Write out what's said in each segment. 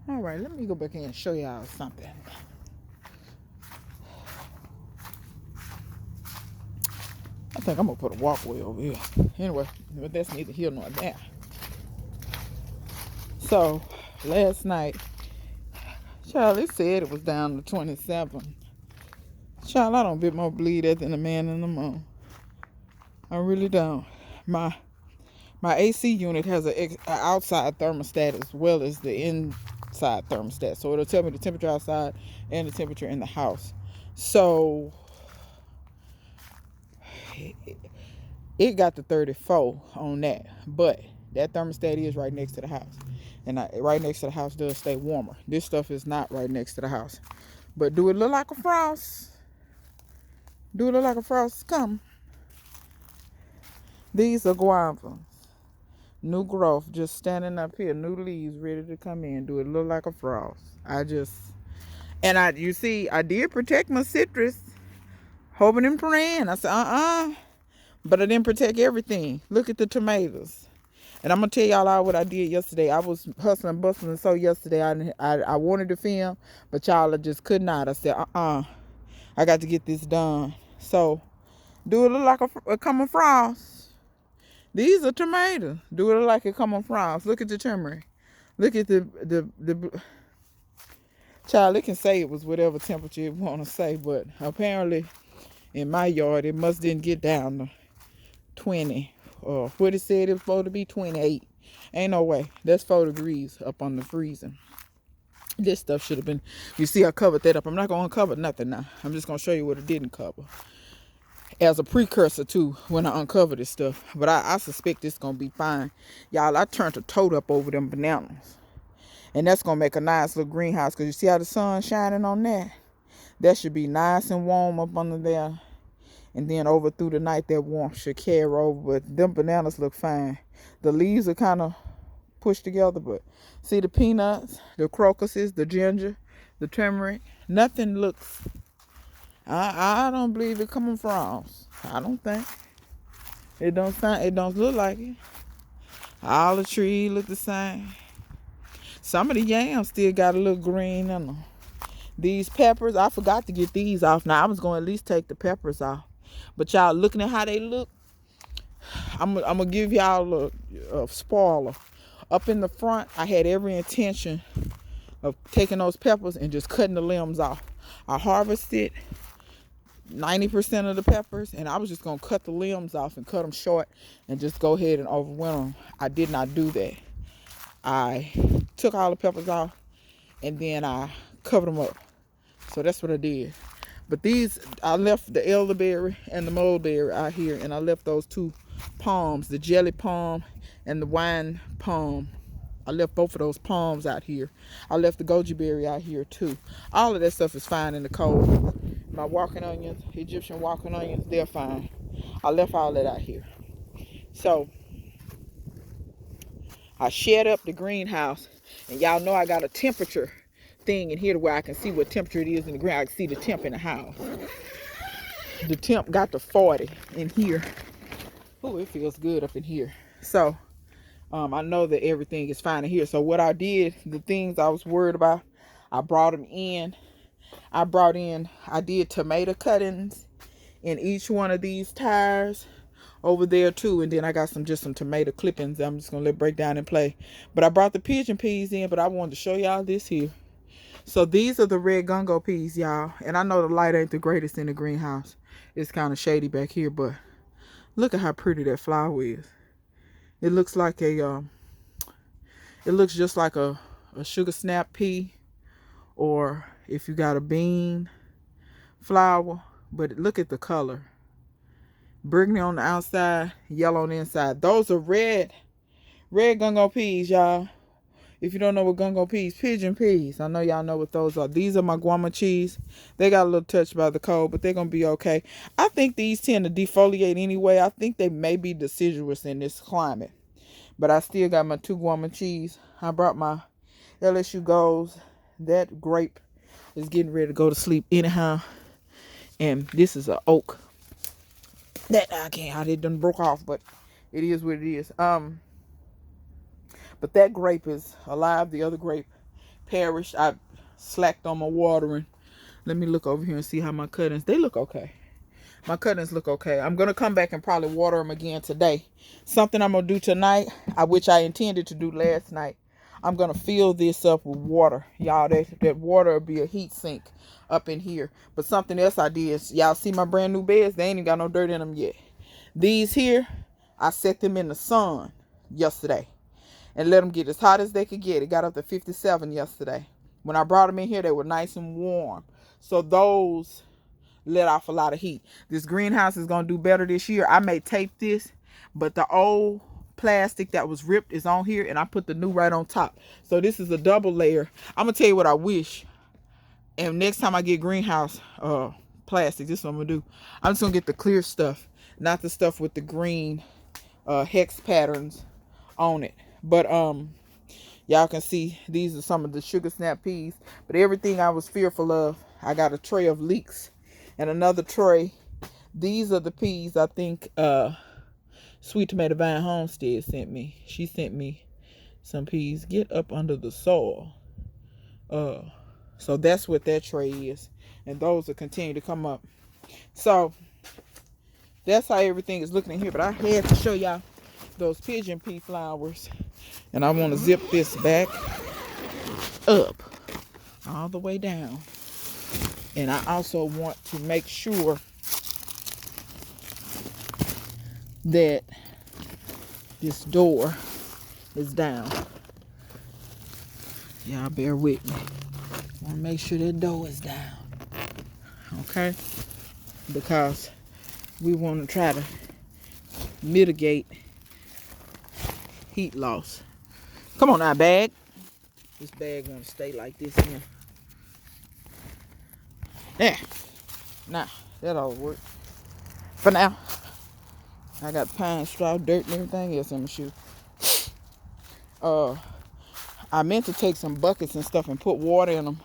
All right, let me go back in and show y'all something. I think I'm gonna put a walkway over here. Anyway, but that's neither here nor there. So last night, Charlie said it was down to 27. Child, I don't bit more bleed that than the man in the moon. I really don't. My AC unit has a outside thermostat as well as the inside thermostat. So it'll tell me the temperature outside and the temperature in the house. So it got to 34 on that. But that thermostat is right next to the house. And right next to the house does stay warmer. This stuff is not right next to the house. But do it look like a frost? Do it look like a frost is coming? These are guavas. New growth, just standing up here. New leaves ready to come in. Do it look like a frost? You see, I did protect my citrus. Hoping and praying. I said, but I didn't protect everything. Look at the tomatoes. And I'm going to tell y'all all what I did yesterday. I was hustling, bustling, so yesterday I wanted to film, but y'all I just could not. I said, I got to get this done. So, do it look like a coming frost? These are tomatoes. Do it look like a coming frost? Look at the turmeric. Look at the child, it can say it was whatever temperature it want to say, but apparently in my yard, it must didn't get down to 20. Or what it said it was supposed to be 28. Ain't no way. That's 4 degrees up on the freezing. This stuff should have been, you see I covered that up. I'm not going to uncover nothing now. I'm just going to show you what it didn't cover. As a precursor to when I uncover this stuff. But I suspect it's going to be fine. Y'all, I turned a tote up over them bananas. And that's going to make a nice little greenhouse. Because you see how the sun's shining on that? That should be nice and warm up under there. And then over through the night, that warmth should carry over. But them bananas look fine. The leaves are kind of pushed together. But see the peanuts, the crocuses, the ginger, the turmeric. Nothing looks... I don't believe it coming from. I don't think. It don't look like it. All the trees look the same. Some of the yams still got a little green in them. These peppers, I forgot to get these off. Now, I was going to at least take the peppers off. But y'all looking at how they look, I'm going to give y'all a spoiler. Up in the front, I had every intention of taking those peppers and just cutting the limbs off. I harvested 90% of the peppers, and I was just going to cut the limbs off and cut them short and just go ahead and overwinter them. I did not do that. I took all the peppers off, and then I covered them up. So that's what I did. But these, I left the elderberry and the mulberry out here, and I left those 2 palms, the jelly palm and the wine palm. I left both of those palms out here. I left the goji berry out here too. All of that stuff is fine in the cold. My walking onions, Egyptian walking onions, they're fine. I left all that out here. So, I shed up the greenhouse, and y'all know I got a temperature thing in here to where I can see what temperature it is in the ground. I can see the temp in the house. The temp got to 40 in here. Oh, it feels good up in here. So, I know that everything is fine in here. So what I did, the things I was worried about, I brought them in. I did tomato cuttings in each one of these tires over there too. And then I got just some tomato clippings I'm just going to let break down and play. But I brought the pigeon peas in, but I wanted to show y'all this here. So these are the red gungo peas, y'all. And I know the light ain't the greatest in the greenhouse. It's kind of shady back here, but look at how pretty that flower is. It looks like it looks just like a sugar snap pea, or if you got a bean flower. But look at the color. Burgundy on the outside, yellow on the inside. Those are red gungo peas, y'all. If you don't know what gungo peas, pigeon peas. I know y'all know what those are. These are my guama cheese. They got a little touch by the cold, but they're going to be okay. I think these tend to defoliate anyway. I think they may be deciduous in this climate. But I still got my 2 guama cheese. I brought my LSU Golds. That grape is getting ready to go to sleep anyhow. And this is an oak. That it done broke off, but it is what it is. But that grape is alive. The other grape perished. I slacked on my watering. Let me look over here and see how my cuttings, they look okay. My cuttings look okay. I'm going to come back and probably water them again today. Something I'm going to do tonight, which I intended to do last night. I'm going to fill this up with water. Y'all, that water will be a heat sink up in here. But something else I did is, y'all see my brand new beds? They ain't even got no dirt in them yet. These here, I set them in the sun yesterday and let them get as hot as they could get. It got up to 57 yesterday. When I brought them in here, they were nice and warm. So those let off a lot of heat. This greenhouse is going to do better this year. I may tape this, but the old plastic that was ripped is on here, and I put the new right on top. So this is a double layer. I'm going to tell you what I wish. And next time I get greenhouse plastic, this is what I'm going to do. I'm just going to get the clear stuff, not the stuff with the green hex patterns on it. But y'all can see these are some of the sugar snap peas. But everything I was fearful of, I got a tray of leeks and another tray. These are the peas I think Sweet Tomato Vine Homestead sent me. She sent me some peas. Get up under the soil. So that's what that tray is. And those will continue to come up. So that's how everything is looking in here. But I had to show y'all those pigeon pea flowers. And I want to zip this back up all the way down. And I also want to make sure that this door is down. Y'all bear with me. I want to make sure that door is down. Okay? Because we want to try to mitigate heat loss. Come on now, bag. This bag want to stay like this here. There. Now, that'll work. For now. I got pine straw, dirt, and everything else in my shoe. I meant to take some buckets and stuff and put water in them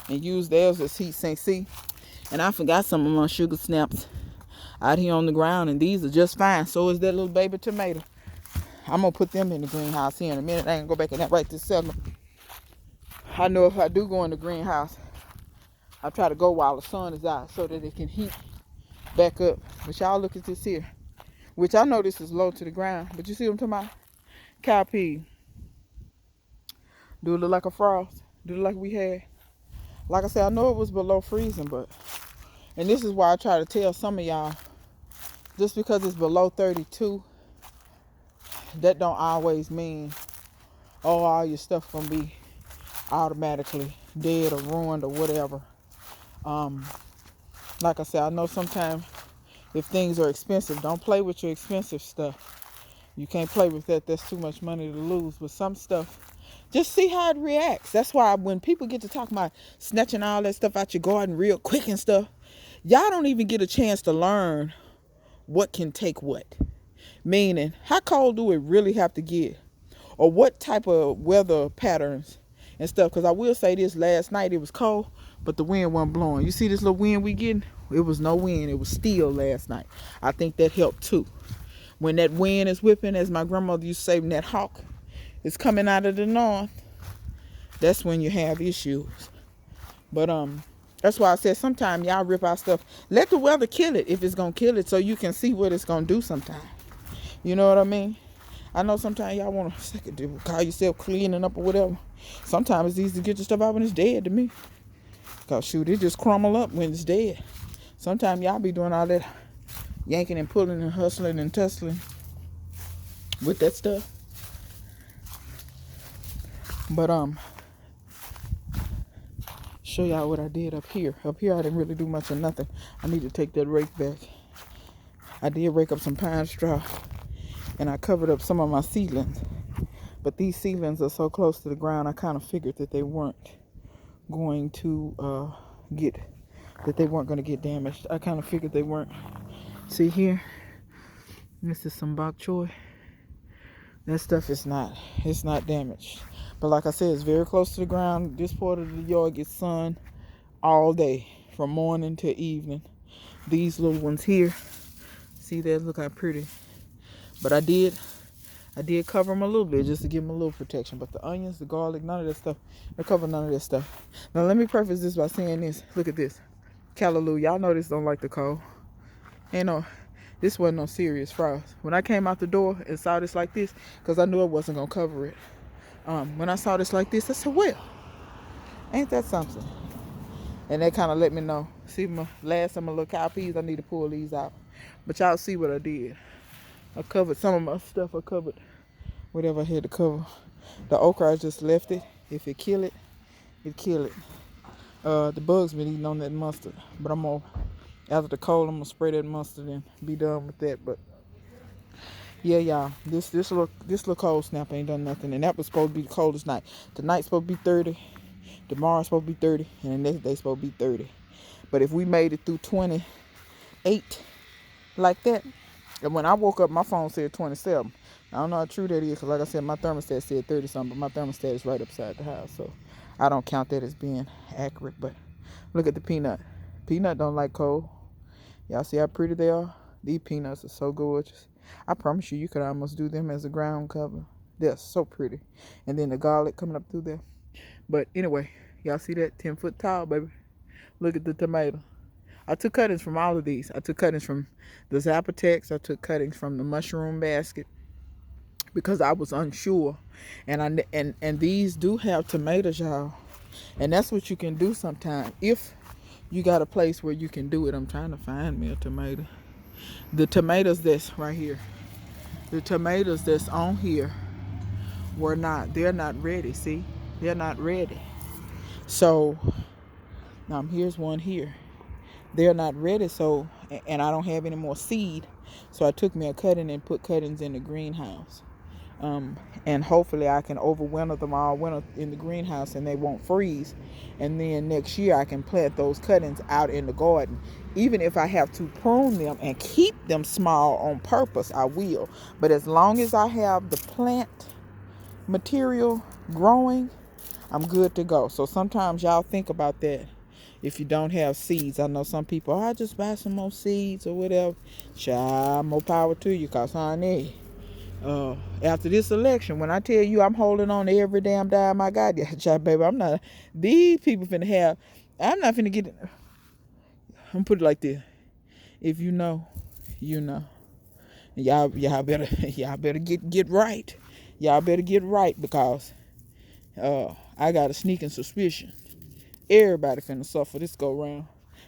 and use theirs as heat sink. See? And I forgot some of my sugar snaps out here on the ground, and these are just fine. So is that little baby tomato. I'm going to put them in the greenhouse here in a minute. I ain't going to go back in that right this second. I know if I do go in the greenhouse, I try to go while the sun is out so that it can heat back up. But y'all look at this here. Which I know this is low to the ground. But you see what I'm talking about? Cowpea. Do it look like a frost? Do it look like we had? Like I said, I know it was below freezing, but... And this is why I try to tell some of y'all, just because it's below 32, that don't always mean, oh, all your stuff gonna be automatically dead or ruined or whatever. Like I said, I know sometimes if things are expensive, don't play with your expensive stuff. You can't play with that. That's too much money to lose. But some stuff, just see how it reacts. That's why when people get to talk about snatching all that stuff out your garden real quick and stuff, y'all don't even get a chance to learn what can take what. Meaning, how cold do it really have to get? Or what type of weather patterns and stuff. Because I will say this, last night it was cold, but the wind wasn't blowing. You see this little wind we getting? It was no wind. It was still last night. I think that helped too. When that wind is whipping, as my grandmother used to say, when that hawk is coming out of the north, that's when you have issues. But that's why I said sometimes y'all rip out stuff. Let the weather kill it if it's going to kill it so you can see what it's going to do sometime. You know what I mean? I know sometimes y'all want to call yourself cleaning up or whatever. Sometimes it's easy to get your stuff out when it's dead to me. Because shoot, it just crumble up when it's dead. Sometimes y'all be doing all that yanking and pulling and hustling and tussling with that stuff. But show y'all what I did up here. Up here I didn't really do much of nothing. I need to take that rake back. I did rake up some pine straw and I covered up some of my seedlings. But these seedlings are so close to the ground, I kind of figured that they weren't going to going to get damaged. I kind of figured they weren't. See here, this is some bok choy. That stuff is not damaged. But like I said, it's very close to the ground. This part of the yard gets sun all day, from morning to evening. These little ones here, see that? Look how pretty. But I did I did cover them a little bit just to give them a little protection. But the onions, the garlic, none of that stuff. I cover none of that stuff. Now let me preface this by saying this. Look at this. Hallelujah. Y'all know this don't like the cold. Ain't no, this wasn't no serious frost. When I came out the door and saw this like this, because I knew I wasn't going to cover it. When I saw this like this, I said, well, ain't that something? And that kind of let me know. See, my last of my little cow peas, I need to pull these out. But y'all see what I did. I covered some of my stuff. I covered whatever I had to cover. The okra, I just left it. If it kill it, it kill it. The bugs been eating on that mustard. But I'm going to, after the cold, I'm going to spray that mustard and be done with that. But yeah, y'all, this little cold snap ain't done nothing. And that was supposed to be the coldest night. Tonight's supposed to be 30. Tomorrow's supposed to be 30. And the next day's supposed to be 30. But if we made it through 28 like that, and when I woke up, my phone said 27. I don't know how true that is, because like I said, my thermostat said 30 something, but my thermostat is right upside the house, so I don't count that as being accurate. But look at the peanut. Peanut don't like cold. Y'all see how pretty they are? These peanuts are so gorgeous. I promise you, you could almost do them as a ground cover. They're so pretty. And then the garlic coming up through there. But anyway, y'all see that 10-foot tall, baby? Look at the tomato. I took cuttings from all of these. I took cuttings from the Zapotex. I took cuttings from the mushroom basket because I was unsure. And these do have tomatoes, y'all. And that's what you can do sometimes if you got a place where you can do it. I'm trying to find me a tomato. The tomatoes that's right here. The tomatoes that's on here they're not ready, see? They're not ready. So, here's one here. They're not ready, so, and I don't have any more seed, so I took me a cutting and put cuttings in the greenhouse. And hopefully I can overwinter them all winter in the greenhouse and they won't freeze. And then next year I can plant those cuttings out in the garden. Even if I have to prune them and keep them small on purpose, I will. But as long as I have the plant material growing, I'm good to go. So sometimes y'all think about that. If you don't have seeds, I know some people, I just buy some more seeds or whatever. Child, more power to you, because honey, after this election, when I tell you I'm holding on to every damn dime I got, yeah, child, baby, these people finna have, I'm not finna get, I'm gonna put it like this. If you know, you know. Y'all better get right. Y'all better get right, because I got a sneaking suspicion everybody finna suffer this go round.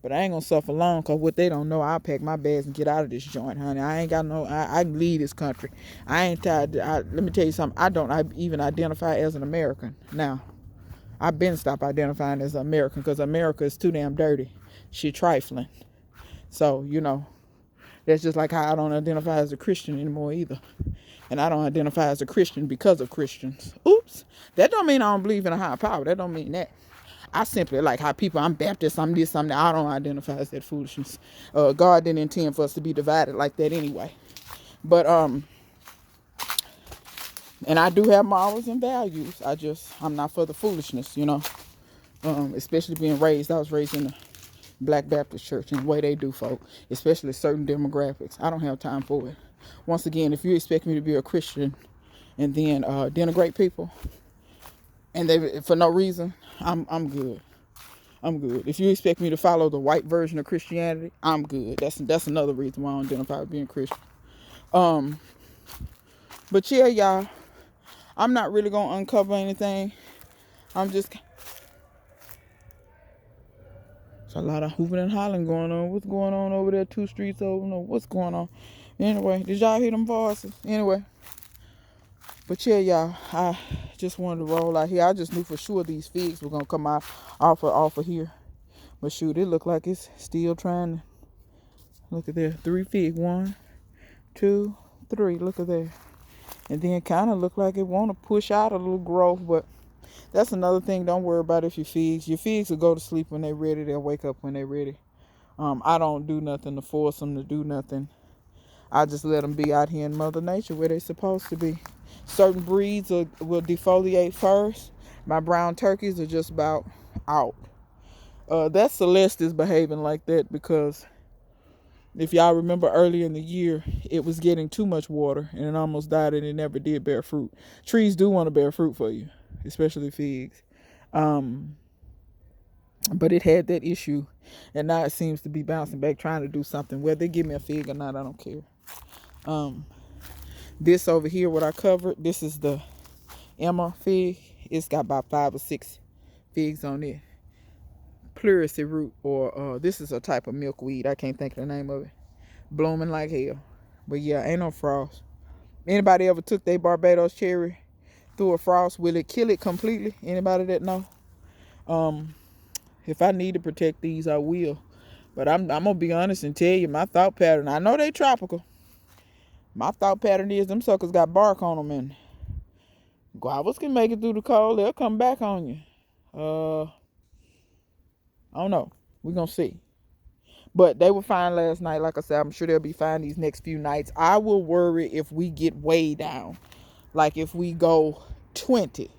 But I ain't gonna suffer long, because what they don't know, I'll pack my bags and get out of this joint, honey. I ain't got no, I can leave this country. I ain't tired. Let me tell you something. I don't even identify as an American. Now, I've been stopped identifying as an American, because America is too damn dirty. She trifling. So, that's just like how I don't identify as a Christian anymore either. And I don't identify as a Christian because of Christians. Oops. That don't mean I don't believe in a higher power. That don't mean that. I simply like how people, I'm Baptist, I'm this, I'm that. I don't identify as that foolishness. God didn't intend for us to be divided like that anyway. But, and I do have morals and values. I'm not for the foolishness, especially being raised. I was raised in a Black Baptist church, and the way they do folk, especially certain demographics. I don't have time for it. Once again, if you expect me to be a Christian and then denigrate people, and they for no reason, I'm good. I'm good. If you expect me to follow the white version of Christianity, I'm good. That's another reason why I don't identify with being Christian. But yeah, y'all, I'm not really gonna uncover anything. It's a lot of hooping and hollering going on. What's going on over there 2 streets over? No, what's going on? Anyway, did y'all hear them voices? Anyway. But yeah, y'all, I just wanted to roll out here. I just knew for sure these figs were gonna come out off of here. But shoot, it looked like it's still trying to. Look at there, 3 figs. 1, 2, 3. Look at there. And then kind of look like it want to push out a little growth. But that's another thing. Don't worry about if your figs. Your figs will go to sleep when they're ready. They'll wake up when they're ready. I don't do nothing to force them to do nothing. I just let them be out here in Mother Nature where they're supposed to be. Certain breeds will defoliate first. My brown turkeys are just about out. That Celeste is behaving like that because If y'all remember earlier in the year, it was getting too much water and it almost died and it never did bear fruit. Trees do want to bear fruit for you, especially figs. Um, but it had that issue and now it seems to be bouncing back trying to do something. Whether they give me a fig or not, I don't care. Um, this over here, what I covered, this is the Emma fig. It's got about 5 or 6 figs on it. Pleurisy root, or this is a type of milkweed. I can't think of the name of it. Blooming like hell. But yeah, ain't no frost. Anybody ever took their Barbados cherry through a frost? Will it kill it completely? Anybody that know? If I need to protect these, I will. But I'm gonna be honest and tell you my thought pattern. I know they tropical. My thought pattern is them suckers got bark on them, and guavas can make it through the cold. They'll come back on you. I don't know. We're gonna see. But they were fine last night. Like I said, I'm sure they'll be fine these next few nights. I will worry if we get way down. Like if we go 20,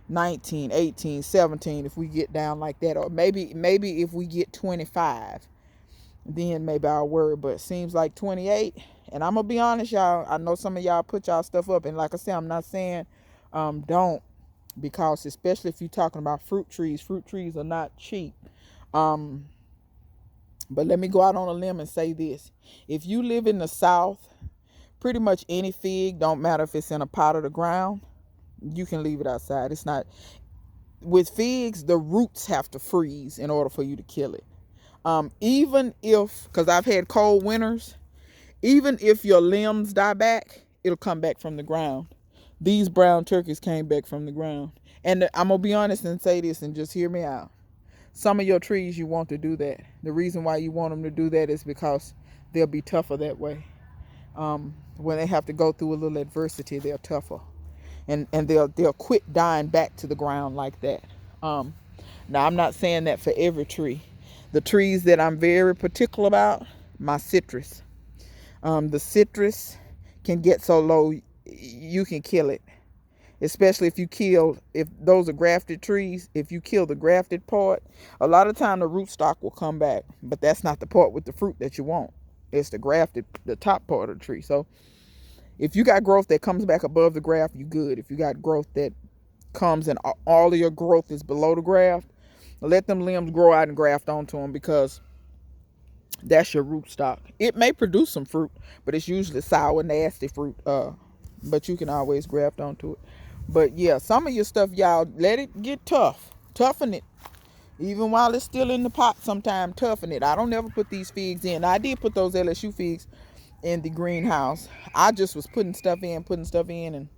19, 18, 17, if we get down like that. Or maybe if we get 25, then maybe I'll worry. But it seems like 28. And I'm going to be honest, y'all. I know some of y'all put y'all stuff up. And like I said, I'm not saying don't. Because especially if you're talking about fruit trees are not cheap. But let me go out on a limb and say this. If you live in the South, pretty much any fig, don't matter if it's in a pot or the ground, you can leave it outside. It's not, with figs, the roots have to freeze in order for you to kill it. Even if, because I've had cold winters, even if your limbs die back, it'll come back from the ground. These brown turkeys came back from the ground. And I'm going to be honest and say this and just hear me out. Some of your trees you want to do that. The reason why you want them to do that is because they'll be tougher that way. When they have to go through a little adversity, they're tougher. And they'll quit dying back to the ground like that. Now, I'm not saying that for every tree. The trees that I'm very particular about, my citrus. The citrus can get so low, you can kill it. Especially if those are grafted trees, if you kill the grafted part, a lot of time the rootstock will come back. But that's not the part with the fruit that you want. It's the top part of the tree. So if you got growth that comes back above the graft, you good. If you got growth that comes and all of your growth is below the graft, let them limbs grow out and graft onto them, because that's your rootstock. It may produce some fruit, but it's usually sour, nasty fruit. But you can always graft onto it. But yeah, some of your stuff, y'all, let it get tough. Toughen it. Even while it's still in the pot, sometime toughen it. I don't ever put these figs in. I did put those LSU figs in the greenhouse. I just was putting stuff in, and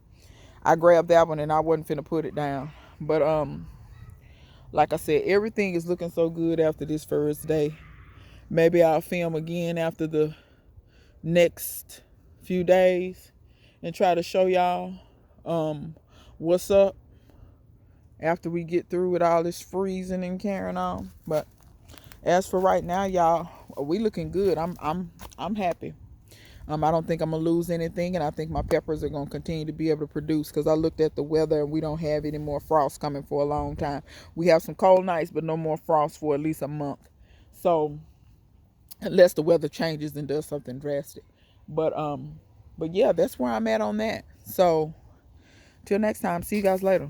I grabbed that one and I wasn't finna put it down. But like I said, everything is looking so good after this first day. Maybe I'll film again after the next few days and try to show y'all what's up after we get through with all this freezing and carrying on. But as for right now, y'all, we looking good. I'm happy. I don't think I'm gonna lose anything, and I think my peppers are gonna continue to be able to produce, because I looked at the weather and we don't have any more frost coming for a long time. We have some cold nights, but no more frost for at least a month. So unless the weather changes and does something drastic. But yeah, that's where I'm at on that. So till next time, see you guys later.